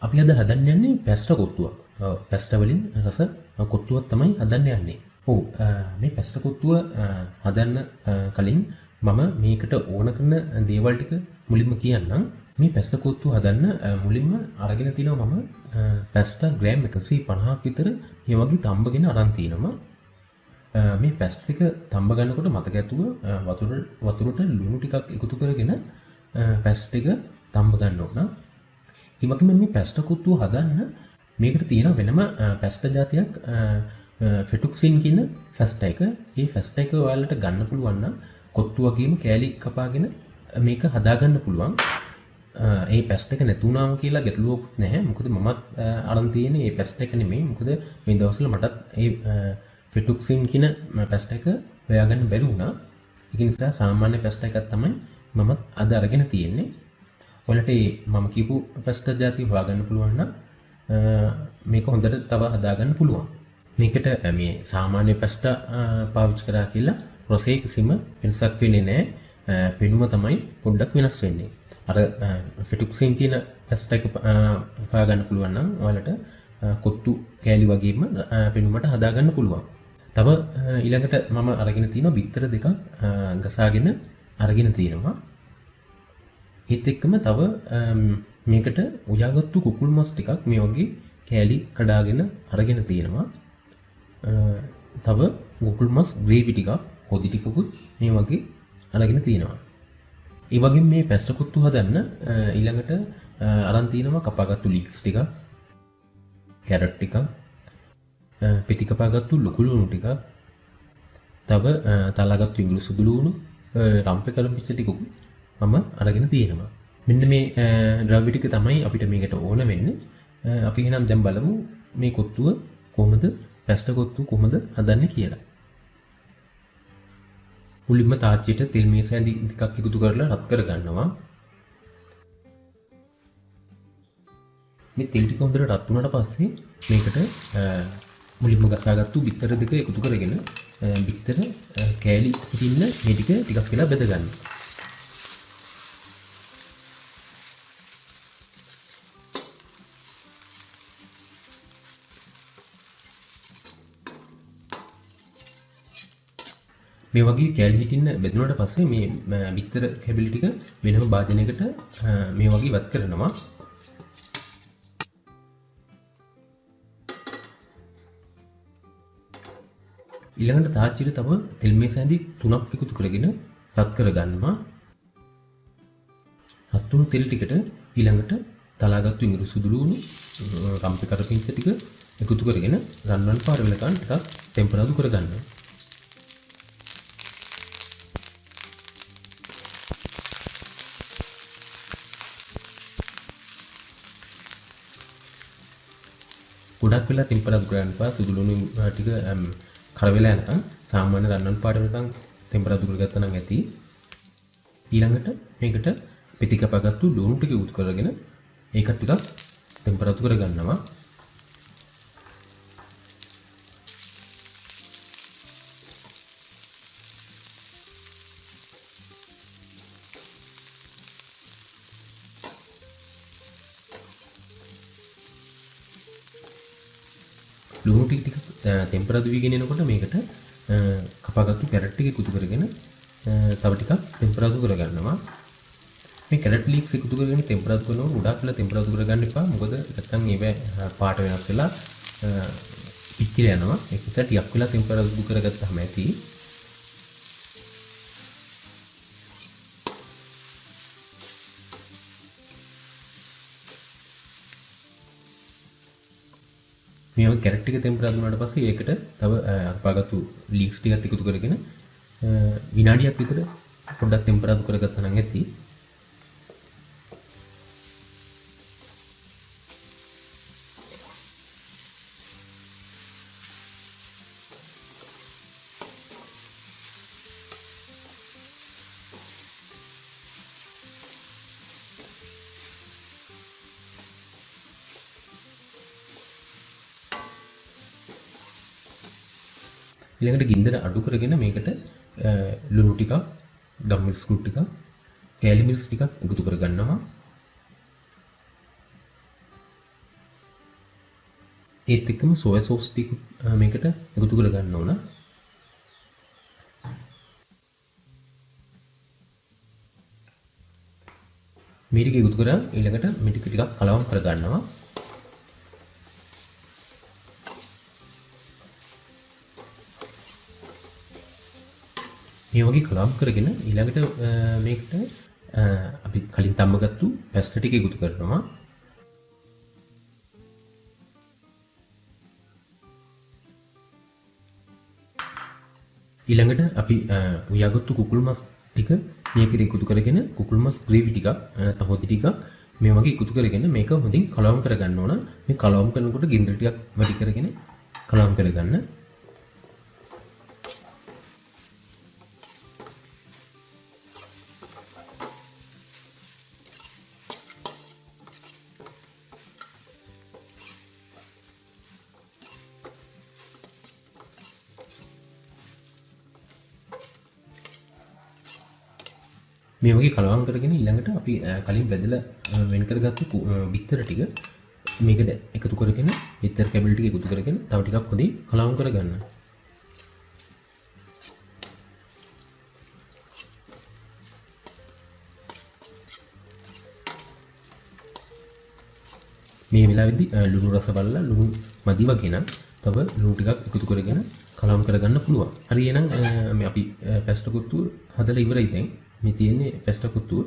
අපි අද හදන්න යන්නේ පැස්ටා කොත්තුවක්. පැස්ටා වලින් රස කොත්තුවක් තමයි හදන්න යන්නේ. ඔව් මේ පැස්ටා කොත්තුව හදන්න කලින් මම මේකට ඕන කරන දේවල් ටික මුලින්ම කියන්නම්. මේ පැස්ටා කොත්තුව හදන්න මුලින්ම අරගෙන තිනවා මම පැස්ටා ග්‍රෑම් 150ක් විතර මේ වගේ තම්බගෙන අරන් තිනවා. මේ පැස්ටා ටික තම්බ ගන්නකොට මතක ඇතුව වතුරට ලුණු ටිකක් එකතු කරගෙන පැස්ටා ටික තම්බ ගන්න ඕන. ඒ වගේම මේ පැස්ටා කොත්තුව හදන්න මේකට තියෙන වෙනම පැස්ටා జాතියක් ෆෙටුක්සින් කියන පැස්ටා එක. මේ පැස්ටා එක ඔයාලට ගන්න පුළුවන් නම් කොත්තු වගේම කෑලි කපාගෙන මේක හදා ගන්න පුළුවන්. ඒ පැස්ටා එක නැතුණාම කියලා ගැටලුවක් නැහැ. මොකද මමත් අරන් තියෙන්නේ මේ පැස්ටා එක නෙමෙයි. මොකද මේ දවස්වල මටත් මේ ෆෙටුක්සින් කියන පැස්ටා එක හොයාගන්න බැරි වුණා. ඒක නිසා සාමාන්‍ය පැස්ටා එකක් තමයි මමත් අද අරගෙන තියෙන්නේ. ඔයාලට මම කියපු පැස්ටා జాතිය හොයාගන්න පුළුවන් නම් මේක හොඳට තව හදාගන්න පුළුවන්. මේකට මේ සාමාන්‍ය පැස්ටා පාවිච්චි කරා කියලා රසයේ කිසිම වෙනසක් වෙන්නේ නැහැ. පෙනුම තමයි පොඩ්ඩක් වෙනස් වෙන්නේ. අර ෆෙටුක්සින් කියන පැස්ටා එක හොයාගන්න පුළුවන් නම් ඔයාලට කොත්තු කෑලි වගේම පෙනුමට හදාගන්න පුළුවන්. තව ඊළඟට මම අරගෙන තියෙනවා බිත්තර දෙකක් ගසාගෙන අරගෙන තියෙනවා. ඒත් එක්කම තව මේකට උයාගත්තු කුකුල් මස් ටිකක් මේ වගේ කෑලි කඩාගෙන අරගෙන තියෙනවා. තව කුකුල් මස් ග්‍රේවි ටිකක් පොඩි ටිකකුත් මේ වගේ අරගෙන තියෙනවා. ඒ වගේම මේ පැස්ටා කොත්තු හදන්න ඊළඟට අරන් තියෙනවා කපාගත්තු ලීක්ස් ටිකක්, කැරට් ටිකක්, පිටි කපාගත්තු ලොකු ලුණු ටිකක්, තව තලාගත්තු ඉඟුරු සුදු ලුණු, රම්පේ කලම්පිච්ච ටිකකුත් මම අරගෙන තියෙනවා. මෙන්න මේ ද්‍රව්‍ය ටික තමයි අපිට මේකට ඕන වෙන්නේ. අපි එහෙනම් දැන් බලමු මේ කොත්තුව කොහොමද පැස්ටා කොත්තුව කොහොමද හදන්නේ කියලා. මුලින්ම තාච්චියට තෙල් මේස ඇඳි ටිකක් එකතු කරලා රත් කර ගන්නවා. මේ තෙල් ටික හොඳට රත් වුණාට පස්සේ මේකට මුලින්ම ගසාගත්තු බිත්තර දෙක එකතු කරගෙන බිත්තර කෑලි ඉන්න මේ ටිකක් වෙලා බෙද ගන්න. මේ වගේ කෑලි හිටින්න බෙදුනට පස්සේ මේ බිත්තර කැබලි ටික වෙනම භාජනයකට මේ වගේ වත් කරනවා. ඊළඟට තාච්චියට තව තෙල් මේස ඇඳි 3ක් එකතු කරගෙන රත් කර ගන්නවා. රත් වුණු තෙල් ටිකට ඊළඟට තලාගත්තු ඉඟුරු සුදු ලුණු, රම්පේ කරපිංච ටික එකතු කරගෙන රන්වන් පාර වෙනකන් ටිකක් ටෙම්පරාදු කර ගන්නවා. ගොඩක් වෙලා ටෙම්පරාදු කරන්න එපා. සුදු ලුණු ටික කර වෙලා යනකම් සාමාන්‍ය රන්වන් පාට වෙනකම් ටෙම්පරාදු කරගත්තා නම් ඇති. ඊළඟට මේකට පිටි කපාගත්තු ලුණු ටික උත් කරගෙන ඒක ටිකක් ටෙම්පරාදු කර ගන්නවා. ලුණු ටික ටෙම්පරාදු වීගෙන එනකොට මේකට කපාගත්තු කැරට් ටික එකතු කරගෙන තව ටිකක් ටෙම්පරාදු කරගන්නවා. මේ කැරට් ලීක්ස් එකතු කරගෙන ටෙම්පරාදු කරනකොට ගොඩාක් වෙලා ටෙම්පරාදු කරගන්න එපා. මොකද නැත්තම් ඒවැ පාට වෙනස් වෙලා පිච්චිලා යනවා. ඒක නිසා ටිකක් වෙලා ටෙම්පරාදු කරගත්තාම ඇති. මේ වගේ කැරට් ටික ටෙම්පරාදු වුණාට පස්සේ ඒකට තව කපාගත්තු ලීක්ස් ටිකක් එකතු කරගෙන විනාඩියක් විතර පොඩ්ඩක් ටෙම්පරාදු කරගත්තා නම් ඇති. ඊළඟට ගින්දර අඩු කරගෙන මේකට ලුණු ටිකක්, ගම් මිරිස් කුඩු ටිකක්, කෑලි මිරිස් ටිකක් එකතු කර ගන්නවා. ඒත් එක්කම සෝයා සෝස් ටික මේකට එකතු කර ගන්න ඕන. මේ ටික එකතු කරලා ඊළඟට මේ ටික ටිකක් කලවම් කර ගන්නවා. මේ වගේ කලවම් කරගෙන ඊළඟට මේකට අපි කලින් තම්බගත්තු පැස්ටා ටික එකතු කරනවා. ඊළඟට අපි උයාගත්තු කුකුල් මස් ටික මේකට එකතු කරගෙන කුකුල් මස් ග්‍රේවි ටිකක් නැත්නම් හොදි ටිකක් මේ වගේ එකතු කරගෙන මේක හොඳින් කලවම් කරගන්න ඕන. මේ කලවම් කරනකොට ගින්දර ටිකක් වැඩි කරගෙන කලවම් කරගන්න. මේ වගේ කලවම් කරගෙන ඊළඟට අපි කලින් බෙදලා වෙන් කරගත්තු බිත්තර ටික මේකට එකතු කරගෙන බිත්තර කැබලි ටික එකතු කරගෙන තව ටිකක් හොඳින් කලවම් කරගන්න. මේ වෙලාවේදී ලුණු රස බලලා ලුණු මදි වගේ නම් තව ලුණු ටිකක් එකතු කරගෙන කලවම් කරගන්න පුළුවන්. හරි එහෙනම් මේ අපි පැස්ටා කොත්තුව හදලා ඉවරයි දැන්. මේ තියෙන්නේ පැස්ටා කොත්තුව.